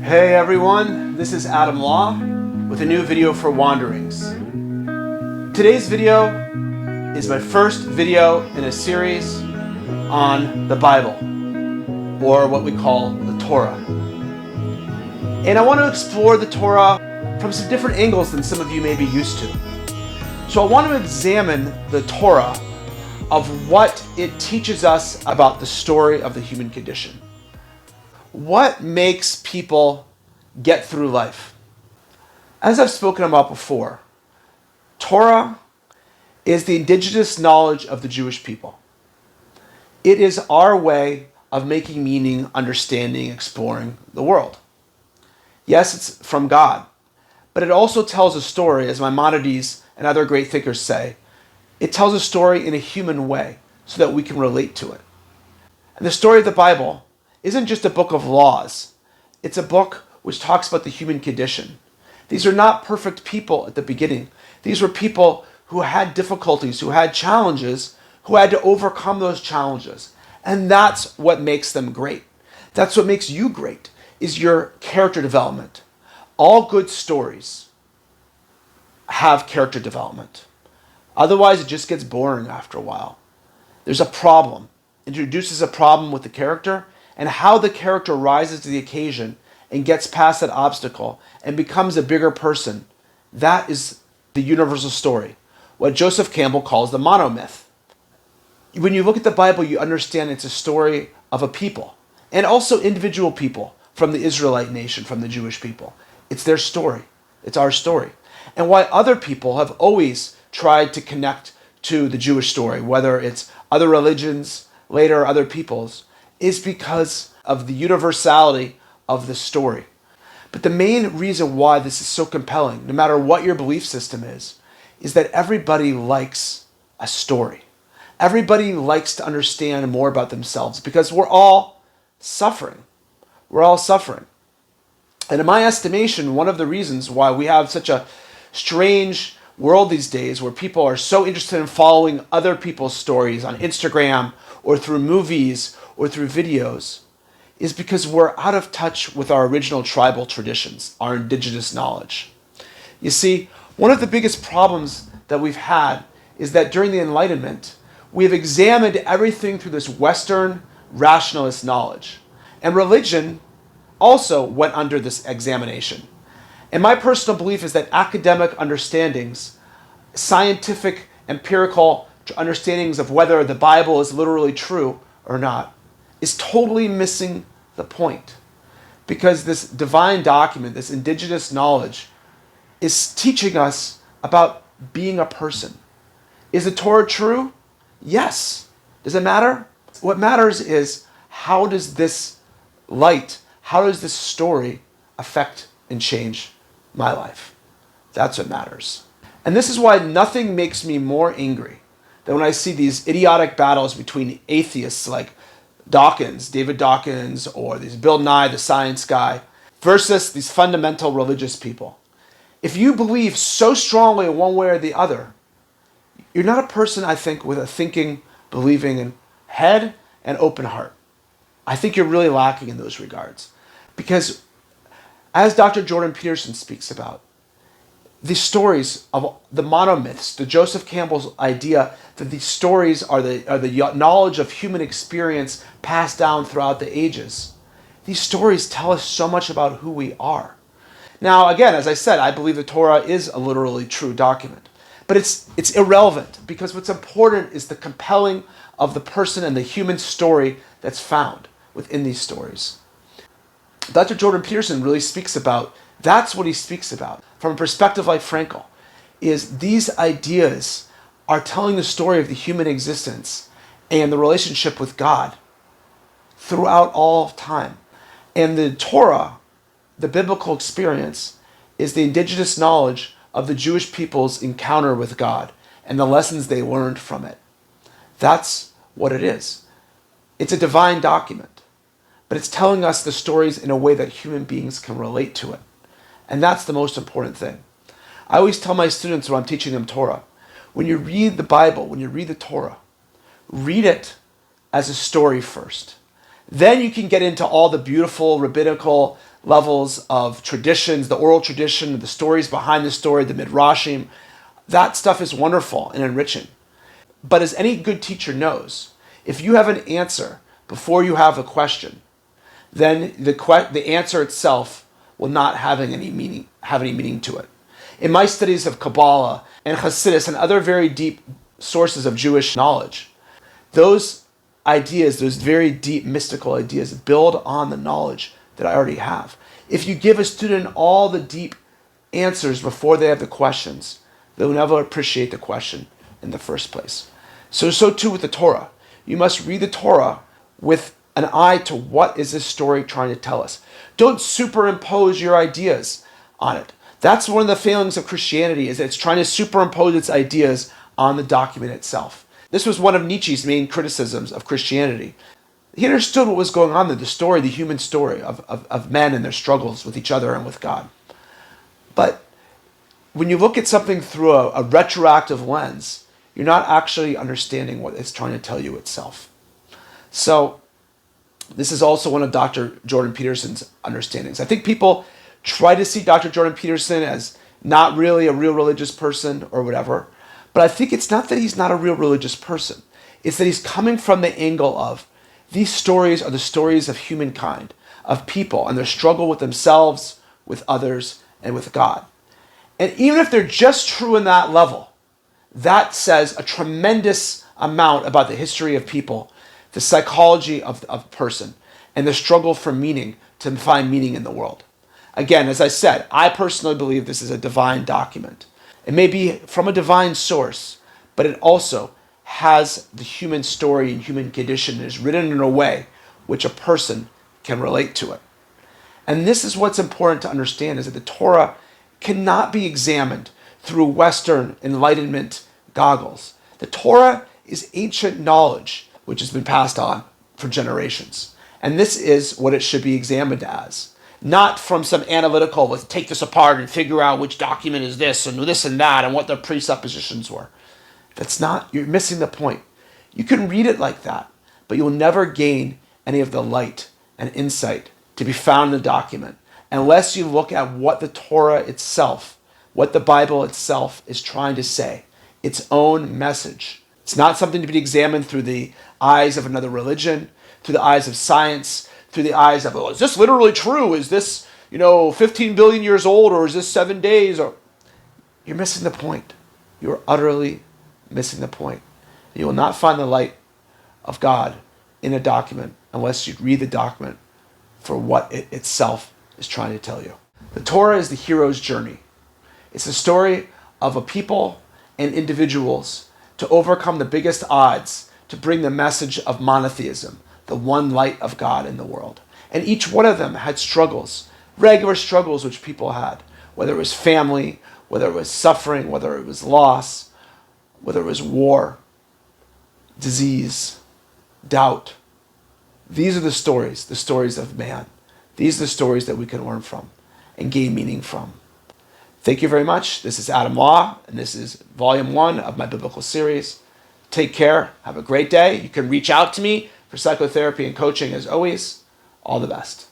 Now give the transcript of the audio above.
Hey everyone, this is Adam Law with a new video for Wanderings. Today's video is my first video in a series on the Bible, or what we call the Torah. And I want to explore the Torah from some different angles than some of you may be used to. So I want to examine the Torah of what it teaches us about the story of the human condition. What makes people get through life? As I've spoken about before, Torah is the indigenous knowledge of the Jewish people. It is our way of making meaning, understanding, exploring the world. Yes, it's from God, but it also tells a story, as Maimonides and other great thinkers say. It tells a story in a human way so that we can relate to it. And the story of the Bible isn't just a book of laws. It's a book which talks about the human condition. These are not perfect people at the beginning. These were people who had difficulties, who had challenges, who had to overcome those challenges. And that's what makes them great. That's what makes you great, is your character development. All good stories have character development. Otherwise, it just gets boring after a while. There's a problem. It introduces a problem with the character, and how the character rises to the occasion and gets past that obstacle and becomes a bigger person. That is the universal story, what Joseph Campbell calls the monomyth. When you look at the Bible, you understand it's a story of a people, and also individual people from the Israelite nation, from the Jewish people. It's their story. It's our story. And why other people have always tried to connect to the Jewish story, whether it's other religions, later other peoples, is because of the universality of the story. But the main reason why this is so compelling, no matter what your belief system is that everybody likes a story. Everybody likes to understand more about themselves because we're all suffering. We're all suffering. And in my estimation, one of the reasons why we have such a strange world these days where people are so interested in following other people's stories on Instagram or through movies or through videos is because we're out of touch with our original tribal traditions, our indigenous knowledge. You see, one of the biggest problems that we've had is that during the Enlightenment, we have examined everything through this Western rationalist knowledge. And religion also went under this examination. And my personal belief is that academic understandings, scientific, empirical understandings of whether the Bible is literally true or not, is totally missing the point. Because this divine document, this indigenous knowledge, is teaching us about being a person. Is the Torah true? Yes. Does it matter? What matters is, how does this light, how does this story affect and change my life? That's what matters. And this is why nothing makes me more angry than when I see these idiotic battles between atheists like David Dawkins, or these Bill Nye, the science guy, versus these fundamental religious people. If you believe so strongly in one way or the other, you're not a person, I think, with a thinking, believing in head and open heart. I think you're really lacking in those regards. Because as Dr. Jordan Peterson speaks about, the stories of the monomyths, the Joseph Campbell's idea that these stories are the knowledge of human experience passed down throughout the ages. These stories tell us so much about who we are. Now, again, as I said, I believe the Torah is a literally true document. But it's irrelevant, because what's important is the compelling of the person and the human story that's found within these stories. Dr. Jordan Peterson really speaks about, that's what he speaks about from a perspective like Frankel, is these ideas are telling the story of the human existence and the relationship with God throughout all of time. And the Torah, the biblical experience, is the indigenous knowledge of the Jewish people's encounter with God and the lessons they learned from it. That's what it is. It's a divine document, but it's telling us the stories in a way that human beings can relate to it. And that's the most important thing. I always tell my students when I'm teaching them Torah, when you read the Bible, when you read the Torah, read it as a story first. Then you can get into all the beautiful rabbinical levels of traditions, the oral tradition, the stories behind the story, the midrashim. That stuff is wonderful and enriching. But as any good teacher knows, if you have an answer before you have a question, then the answer itself will not have any meaning to it. In my studies of Kabbalah and Hasidus and other very deep sources of Jewish knowledge, those ideas, those very deep mystical ideas, build on the knowledge that I already have. If you give a student all the deep answers before they have the questions, they will never appreciate the question in the first place. So too with the Torah. You must read the Torah with an eye to what is this story trying to tell us. Don't superimpose your ideas on it. That's one of the failings of Christianity, is that it's trying to superimpose its ideas on the document itself. This was one of Nietzsche's main criticisms of Christianity. He understood what was going on there, the story, the human story of men and their struggles with each other and with God. But when you look at something through a retroactive lens, you're not actually understanding what it's trying to tell you itself. So this is also one of Dr. Jordan Peterson's understandings. I think people try to see Dr. Jordan Peterson as not really a real religious person or whatever, but I think it's not that he's not a real religious person. It's that he's coming from the angle of these stories are the stories of humankind, of people, and their struggle with themselves, with others, and with God. And even if they're just true in that level, that says a tremendous amount about the history of people, the psychology of a person, and the struggle for meaning, to find meaning in the world. Again, as I said, I personally believe this is a divine document. It may be from a divine source, but it also has the human story and human condition and is written in a way which a person can relate to it. And this is what's important to understand, is that the Torah cannot be examined through Western Enlightenment goggles. The Torah is ancient knowledge which has been passed on for generations. And this is what it should be examined as. Not from some analytical, let's take this apart and figure out which document is this and that and what the presuppositions were. That's not, you're missing the point. You can read it like that, but you'll never gain any of the light and insight to be found in the document unless you look at what the Torah itself, what the Bible itself is trying to say, its own message. It's not something to be examined through the eyes of another religion, through the eyes of science, through the eyes of, oh, is this literally true? Is this, 15 billion years old, or is this 7 days? Or you're missing the point. You're utterly missing the point. You will not find the light of God in a document unless you read the document for what it itself is trying to tell you. The Torah is the hero's journey. It's the story of a people and individuals to overcome the biggest odds to bring the message of monotheism, the one light of God in the world. And each one of them had struggles, regular struggles which people had, whether it was family, whether it was suffering, whether it was loss, whether it was war, disease, doubt. These are the stories of man. These are the stories that we can learn from and gain meaning from. Thank you very much. This is Adam Law, and this is Volume 1 of my biblical series. Take care. Have a great day. You can reach out to me for psychotherapy and coaching as always. All the best.